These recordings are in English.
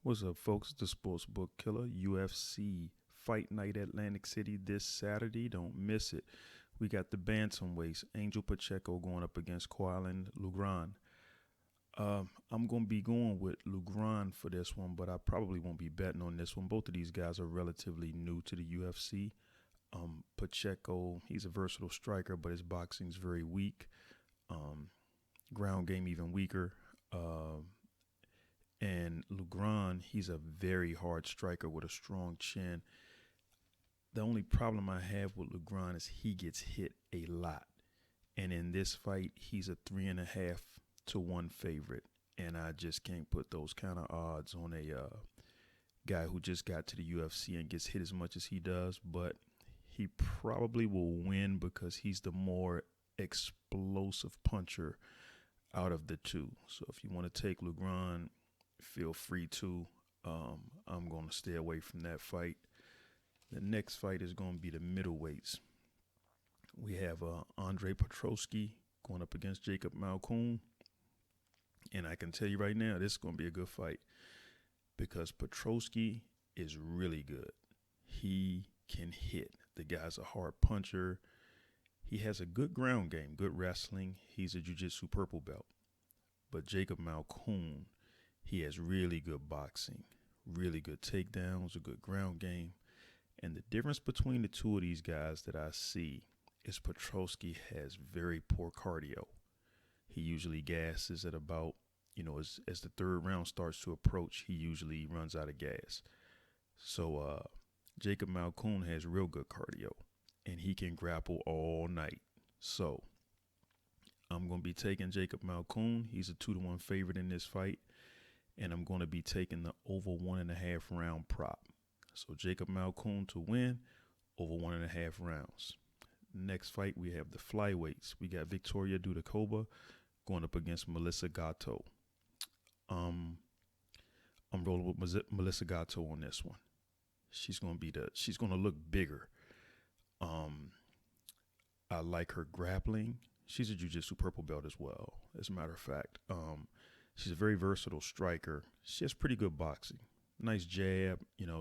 What's up, folks? The Sportsbook Killa UFC Fight Night Atlantic City this Saturday. Don't miss it. We got the bantamweights, Angel Pacheco going up against Qualan Lugran. I'm going to be going with Lugran for this one, but I probably won't be betting on this one. Both of these guys are relatively new to the UFC. Pacheco, he's a versatile striker, but his boxing's very weak. Ground game even weaker. And Lugran, he's a very hard striker with a strong chin. The only problem I have with Lugran is he gets hit a lot. And in this fight, he's a 3.5-1 favorite. And I just can't put those kind of odds on a guy who just got to the UFC and gets hit as much as he does. But he probably will win because he's the more explosive puncher out of the two. So if you want to take Lugran, feel free to. I'm going to stay away from that fight. The next fight is going to be the middleweights. We have Andre Petroski going up against Jacob Malkoun. And I can tell you right now, this is going to be a good fight because Petroski is really good. He can hit. The guy's a hard puncher. He has a good ground game, good wrestling. He's a jiu-jitsu purple belt. But Jacob Malkoun, he has really good boxing, really good takedowns, a good ground game. And the difference between the two of these guys that I see is Petroski has very poor cardio. He usually gasses at about, as the third round starts to approach, he usually runs out of gas. So Jacob Malkoun has real good cardio, and he can grapple all night. So I'm going to be taking Jacob Malkoun. He's a 2-1 favorite in this fight. And I'm going to be taking the over 1.5 round prop. So Jacob Malkoun to win, over 1.5 rounds. Next fight, we have the flyweights. We got Victoria Dudakova going up against Melissa Gatto. I'm rolling with Melissa Gatto on this one. She's going to look bigger. I like her grappling. She's a jiu-jitsu purple belt as well, as a matter of fact. She's a very versatile striker. She has pretty good boxing. Nice jab,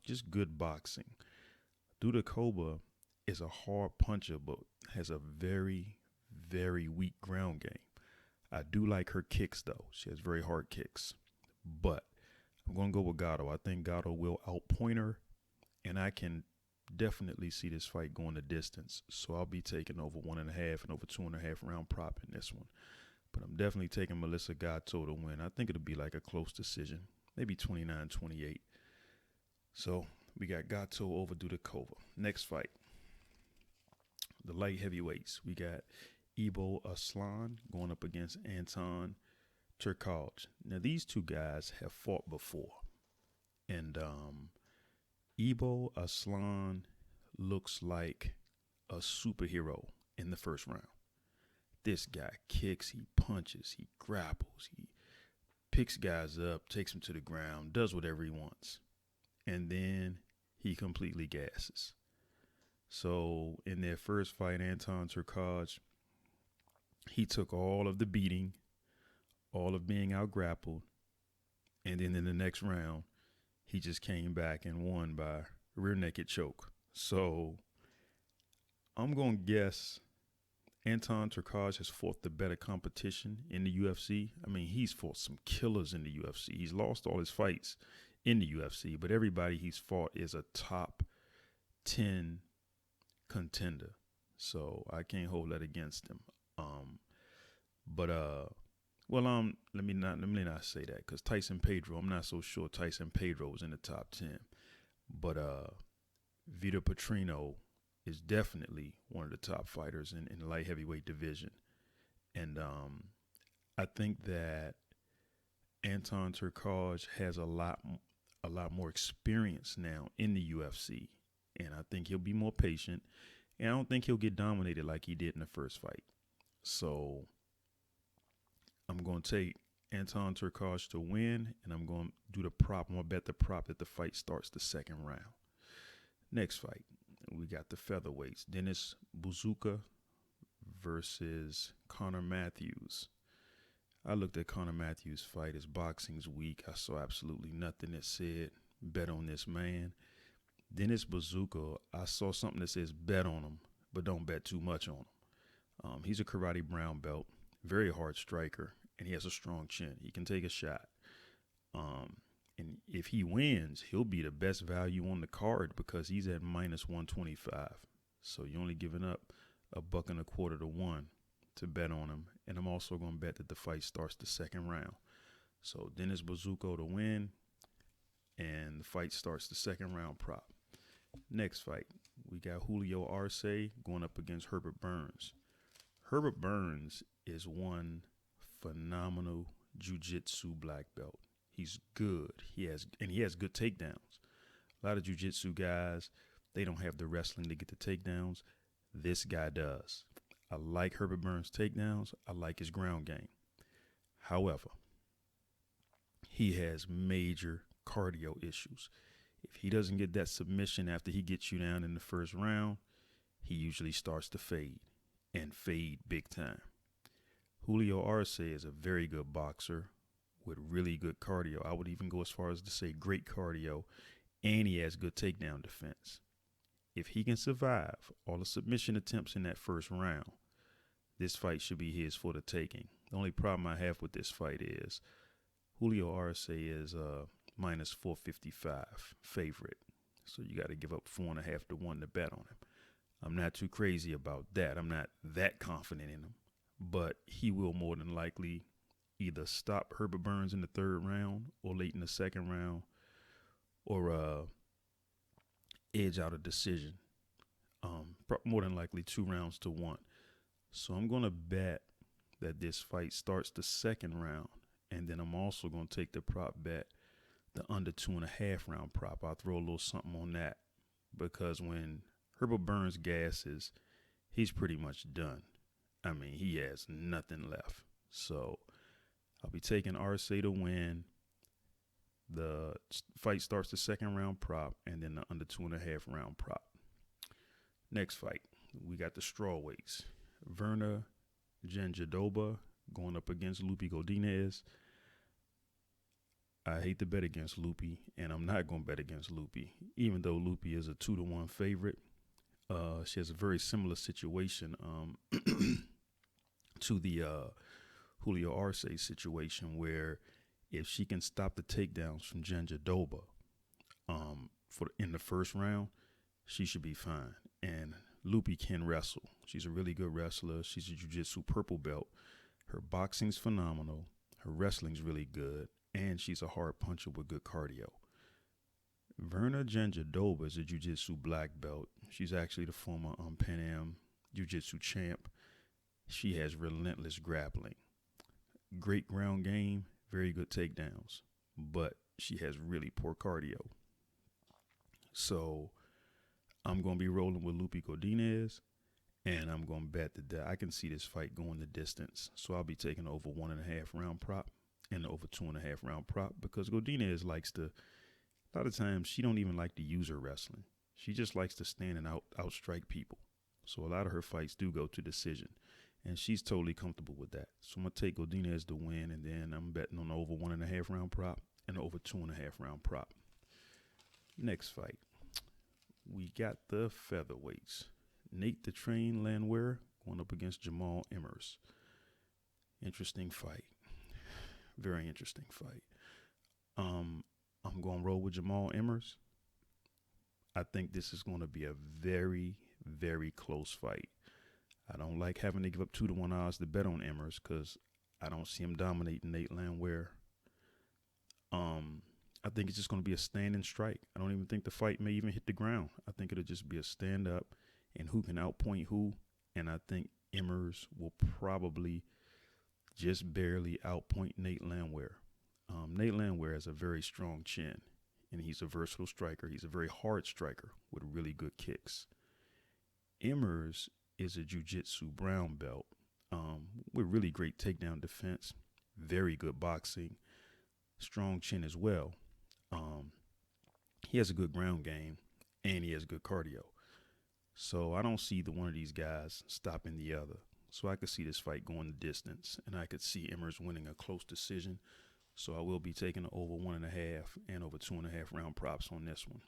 just good boxing. Dudakova is a hard puncher, but has a very, very weak ground game. I do like her kicks, though. She has very hard kicks. But I'm going to go with Gatto. I think Gatto will outpoint her, and I can definitely see this fight going the distance. So I'll be taking over 1.5 and over 2.5 round prop in this one. But I'm definitely taking Melissa Gatto to win. I think it'll be like a close decision, maybe 29-28. So we got Gatto over Dudakova. Next fight, the light heavyweights. We got Ibo Aslan going up against Anton Turkalj. Now, these two guys have fought before. And Ibo Aslan looks like a superhero in the first round. This guy kicks, he punches, he grapples, he picks guys up, takes them to the ground, does whatever he wants. And then he completely gasses. So in their first fight, Anton Turkalj, he took all of the beating, all of being out grappled. And then in the next round, he just came back and won by rear naked choke. So I'm going to guess Anton Turkalj has fought the better competition in the UFC. I mean, he's fought some killers in the UFC. He's lost all his fights in the UFC, but everybody he's fought is a top 10 contender. So I can't hold that against him. Let me not say that because Tyson Pedro, I'm not so sure Tyson Pedro is in the top 10. But Vitor Petrino is definitely one of the top fighters in the light heavyweight division. And I think that Anton Turkalj has a lot more experience now in the UFC. And I think he'll be more patient. And I don't think he'll get dominated like he did in the first fight. So I'm going to take Anton Turkalj to win, and I'm going to do the prop. I'm going to bet the prop that the fight starts the second round. Next fight, we got the featherweights. Dennis Buzuka versus Connor Matthews. I looked at Conor Matthews' fight. His boxing's weak. I saw absolutely nothing that said bet on this man. Dennis Bazooka, I saw something that says bet on him, but don't bet too much on him. He's a karate brown belt, very hard striker, and he has a strong chin. He can take a shot. And if he wins, he'll be the best value on the card because he's at minus 125. So you're only giving up $1.25 to 1 to bet on him. And I'm also going to bet that the fight starts the second round. So Dennis Bazooka to win, and the fight starts the second round prop. Next fight, we got Julio Arce going up against Herbert Burns. Herbert Burns is one phenomenal jiu-jitsu black belt. He's good. He has good takedowns. A lot of jiu-jitsu guys, they don't have the wrestling to get the takedowns. This guy does. I like Herbert Burns' takedowns. I like his ground game. However, he has major cardio issues. If he doesn't get that submission after he gets you down in the first round, he usually starts to fade, and fade big time. Julio Arce is a very good boxer with really good cardio. I would even go as far as to say great cardio, and he has good takedown defense. If he can survive all the submission attempts in that first round, this fight should be his for the taking. The only problem I have with this fight is Julio Arce is minus 455 favorite. So you got to give up 4.5 to 1 to bet on him. I'm not too crazy about that. I'm not that confident in him. But he will more than likely either stop Herbert Burns in the third round or late in the second round, or edge out a decision. More than likely 2 rounds to 1. So I'm going to bet that this fight starts the second round. And then I'm also going to take the prop bet, the under 2.5 round prop. I'll throw a little something on that, because when Herbert Burns gasses, he's pretty much done. I mean, he has nothing left. So I'll be taking Arce to win. The fight starts the second round prop, and then the under 2.5 round prop. Next fight, we got the strawweights. Verna Jandiroba going up against Lupi Godinez. I hate to bet against Lupi, and I'm not going to bet against Lupi, even though Lupi is a 2 to 1 favorite. She has a very similar situation to the Julio Arce situation, where if she can stop the takedowns from Jandiroba in the first round, she should be fine. And Lupi can wrestle. She's a really good wrestler. She's a jiu-jitsu purple belt. Her boxing's phenomenal. Her wrestling's really good. And she's a hard puncher with good cardio. Verna Jandiroba is a jiu-jitsu black belt. She's actually the former Pan Am jiu-jitsu champ. She has relentless grappling. Great ground game, very good takedowns. But she has really poor cardio. So I'm going to be rolling with Lupi Godinez, and I'm going to bet that I can see this fight going the distance. So I'll be taking over 1.5 round prop and over 2.5 round prop, because Godinez likes to, a lot of times she don't even like to use her wrestling. She just likes to stand and outstrike people. So a lot of her fights do go to decision, and she's totally comfortable with that. So I'm going to take Godinez to win, and then I'm betting on the over 1.5 round prop and over 2.5 round prop. Next fight, we got the featherweights. Nate the Train Landwehr going up against Jamal Emmers. Interesting fight. Very interesting fight. I'm going to roll with Jamal Emmers. I think this is going to be a very, very close fight. I don't like having to give up 2 to 1 odds to bet on Emmers, because I don't see him dominating Nate Landwehr. I think it's just going to be a standing strike. I don't even think the fight may even hit the ground. I think it'll just be a stand up, and who can outpoint who. And I think Emmers will probably just barely outpoint Nate Landwehr. Nate Landwehr has a very strong chin, and he's a versatile striker. He's a very hard striker with really good kicks. Emmers is a jiu-jitsu brown belt with really great takedown defense, very good boxing, strong chin as well. He has a good ground game, and he has good cardio. So I don't see one of these guys stopping the other. So I could see this fight going the distance, and I could see Emmers winning a close decision. So I will be taking the over 1.5 and over 2.5 round props on this one.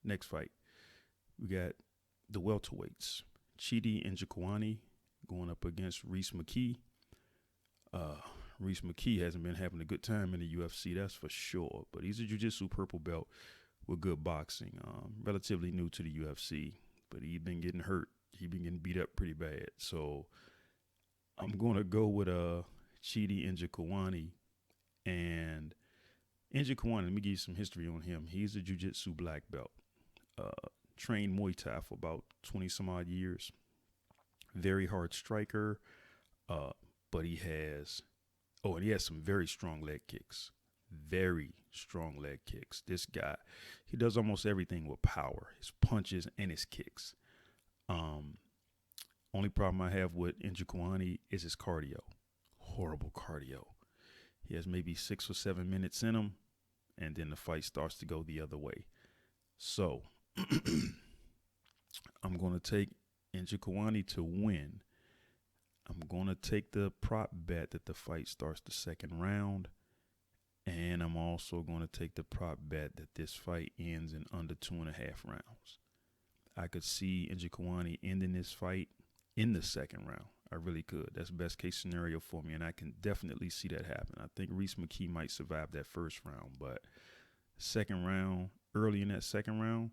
Next fight, we got the welterweights. Chidi Njokuani going up against Reese McKee. Reese McKee hasn't been having a good time in the UFC, that's for sure. But he's a jiu-jitsu purple belt with good boxing. Relatively new to the UFC, but he's been getting hurt. He's been getting beat up pretty bad. So I'm going to go with Chidi Njokuani. And Njokuani, let me give you some history on him. He's a jiu-jitsu black belt. Trained Muay Thai for about 20 some odd years. Very hard striker, but he has some very strong leg kicks. Very strong leg kicks. This guy, he does almost everything with power. His punches and his kicks. Only problem I have with Njokuani is his cardio. Horrible cardio. He has maybe 6 or 7 minutes in him, and then the fight starts to go the other way. So I'm going to take Njokuani to win. I'm going to take the prop bet that the fight starts the second round. And I'm also going to take the prop bet that this fight ends in under 2.5 rounds. I could see Njokuani ending this fight in the second round. I really could. That's best case scenario for me, and I can definitely see that happen. I think Reese McKee might survive that first round, but second round, early in that second round,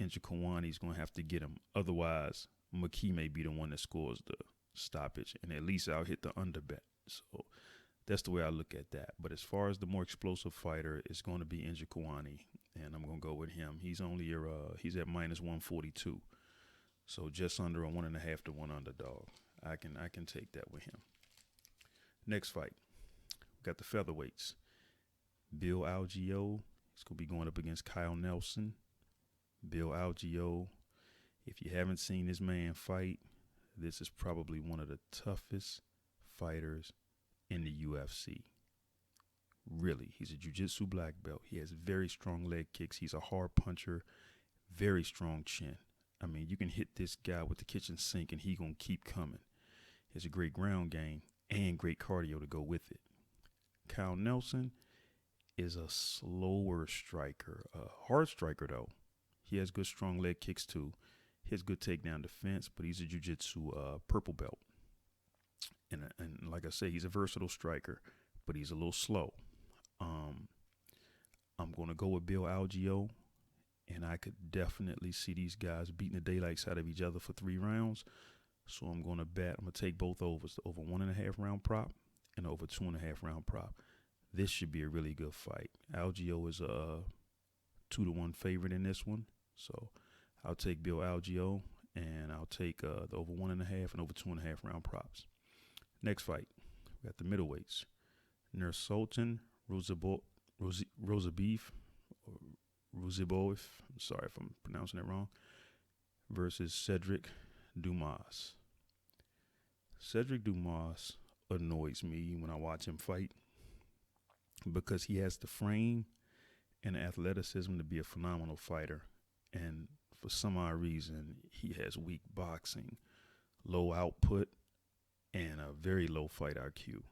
Njokuani's going to have to get him. Otherwise, McKee may be the one that scores the stoppage, and at least I'll hit the under bet. So that's the way I look at that. But as far as the more explosive fighter, it's going to be Njokuani, and I'm going to go with him. He's only he's at minus 142, so just under a 1.5 to 1 underdog. I can take that with him. Next fight, we got the featherweights. Bill Algeo is going to be going up against Kyle Nelson. Bill Algeo, if you haven't seen this man fight, this is probably one of the toughest fighters in the UFC. Really, he's a jiu-jitsu black belt. He has very strong leg kicks. He's a hard puncher, very strong chin. I mean, you can hit this guy with the kitchen sink and he gonna keep coming. He has a great ground game and great cardio to go with it. Kyle Nelson is a slower striker, a hard striker though. He has good strong leg kicks too. He has good takedown defense, but he's a jiu-jitsu purple belt. And like I say, he's a versatile striker, but he's a little slow. I'm going to go with Bill Algeo, and I could definitely see these guys beating the daylights out of each other for 3 rounds. So I'm going to take both overs, the over 1.5 round prop and over 2.5 round prop. This should be a really good fight. Algeo is a 2-1 favorite in this one. So I'll take Bill Algeo, and I'll take the over 1.5 and over 2.5 round props. Next fight, we got the middleweights. Nursultan Rozabeev, I'm sorry if I'm pronouncing it wrong, versus Cedric Dumas. Cedric Dumas annoys me when I watch him fight because he has the frame and the athleticism to be a phenomenal fighter. And for some odd reason, he has weak boxing, low output, and a very low fight IQ.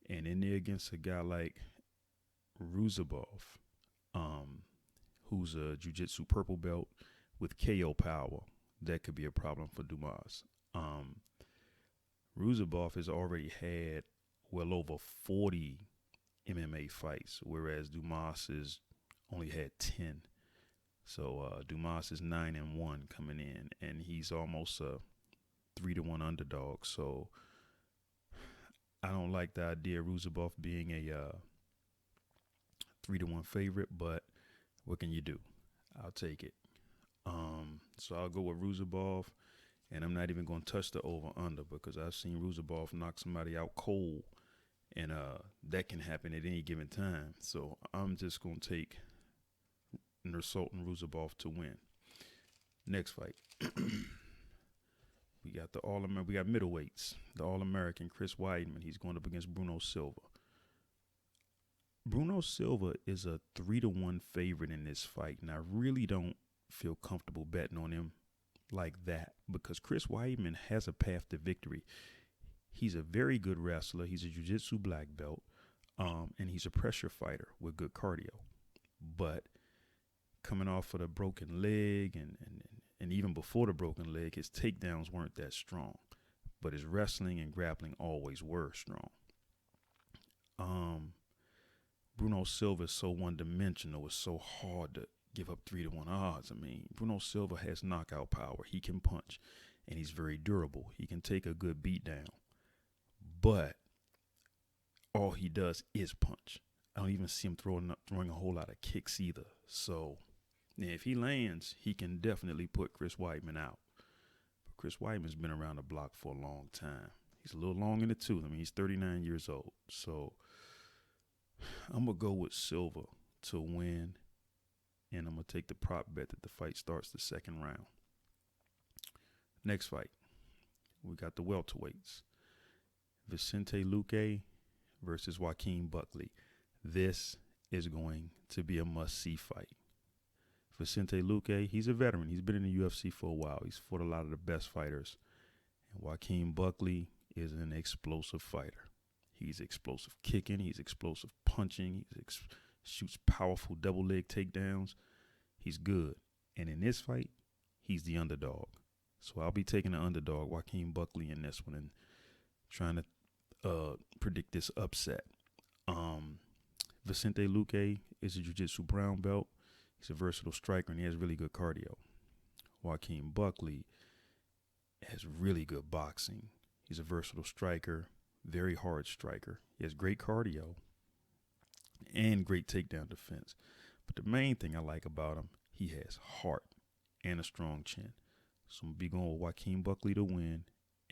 And in there against a guy like Ruzabov, who's a jiu-jitsu purple belt with KO power, that could be a problem for Dumas. Ruzabov has already had well over 40 MMA fights, whereas Dumas has only had 10. So Dumas is 9-1 coming in, and he's almost a 3-1 underdog. So I don't like the idea of Ruzabov being a 3-1 favorite, but what can you do? I'll take it. So I'll go with Ruzabov, and I'm not even going to touch the over-under because I've seen Ruzabov knock somebody out cold, and that can happen at any given time. So I'm just going to take Nursultan Ruzabov to win. Next fight. We got middleweights. The All-American Chris Weidman. He's going up against Bruno Silva. Bruno Silva is a 3-1 favorite in this fight, and I really don't feel comfortable betting on him like that because Chris Weidman has a path to victory. He's a very good wrestler. He's a jiu-jitsu black belt, and he's a pressure fighter with good cardio. But coming off of the broken leg and even before the broken leg, his takedowns weren't that strong. But his wrestling and grappling always were strong. Bruno Silva is so one-dimensional. It's so hard to give up 3-1 odds. I mean, Bruno Silva has knockout power. He can punch, and he's very durable. He can take a good beat down. But all he does is punch. I don't even see him throwing a whole lot of kicks either. So if he lands, he can definitely put Chris Weidman out. But Chris Weidman's been around the block for a long time. He's a little long in the tooth. I mean, he's 39 years old. So I'm going to go with Silva to win, and I'm going to take the prop bet that the fight starts the second round. Next fight, we got the welterweights. Vicente Luque versus Joaquin Buckley. This is going to be a must-see fight. Vicente Luque, he's a veteran. He's been in the UFC for a while. He's fought a lot of the best fighters. And Joaquin Buckley is an explosive fighter. He's explosive kicking. He's explosive punching. He shoots powerful double leg takedowns. He's good. And in this fight, he's the underdog. So I'll be taking the underdog, Joaquin Buckley, in this one and trying to predict this upset. Vicente Luque is a jiu-jitsu brown belt. He's a versatile striker, and he has really good cardio. Joaquin Buckley has really good boxing. He's a versatile striker, very hard striker. He has great cardio and great takedown defense. But the main thing I like about him, he has heart and a strong chin. So I'm going to be going with Joaquin Buckley to win,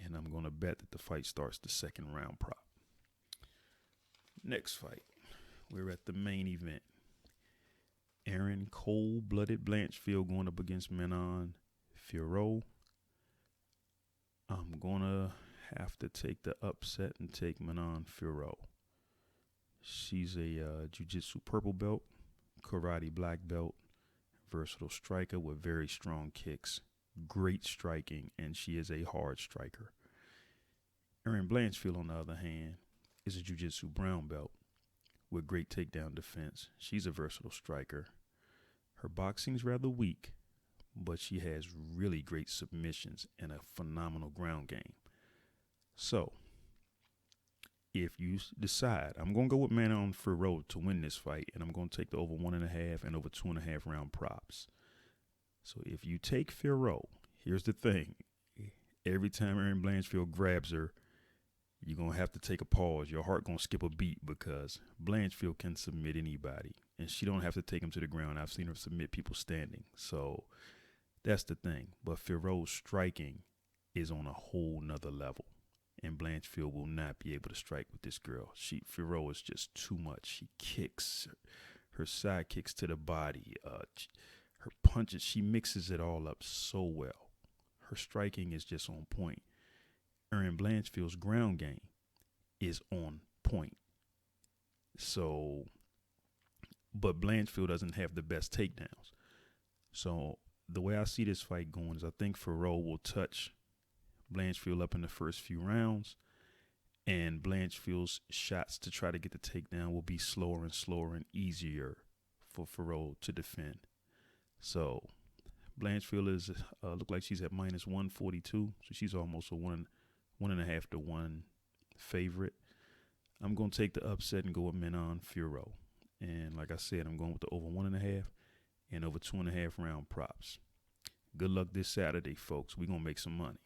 and I'm going to bet that the fight starts the second round prop. Next fight, we're at the main event. Aaron Cold-Blooded Blanchfield going up against Manon Fiorot. I'm going to have to take the upset and take Manon Fiorot. She's a jiu-jitsu purple belt, karate black belt, versatile striker with very strong kicks, great striking, and she is a hard striker. Erin Blanchfield, on the other hand, is a jiu-jitsu brown belt with great takedown defense. She's a versatile striker. Her boxing's rather weak, but she has really great submissions and a phenomenal ground game. So, if you decide, I'm going to go with Manon Fiorot to win this fight, and I'm going to take the over 1.5 and over 2.5 round props. So if you take Fiorot, here's the thing. Every time Erin Blanchfield grabs her, you're going to have to take a pause. Your heart going to skip a beat because Blanchfield can submit anybody. And she don't have to take him to the ground. I've seen her submit people standing. So that's the thing. But Fiorot's striking is on a whole nother level. And Blanchfield will not be able to strike with this girl. Fiorot is just too much. She kicks, her side kicks to the body. Her punches, she mixes it all up so well. Her striking is just on point. Erin Blanchfield's ground game is on point. So, but Blanchfield doesn't have the best takedowns. So the way I see this fight going is I think Fiorot will touch Blanchfield up in the first few rounds, and Blanchfield's shots to try to get the takedown will be slower and easier for Fiorot to defend. So Blanchfield is look like she's at minus 142, so she's almost a 1.5 to 1 favorite. I'm going to take the upset and go with Manon Fiorot. And like I said, I'm going with the over 1.5 and over 2.5 round props. Good luck this Saturday, folks. We're going to make some money.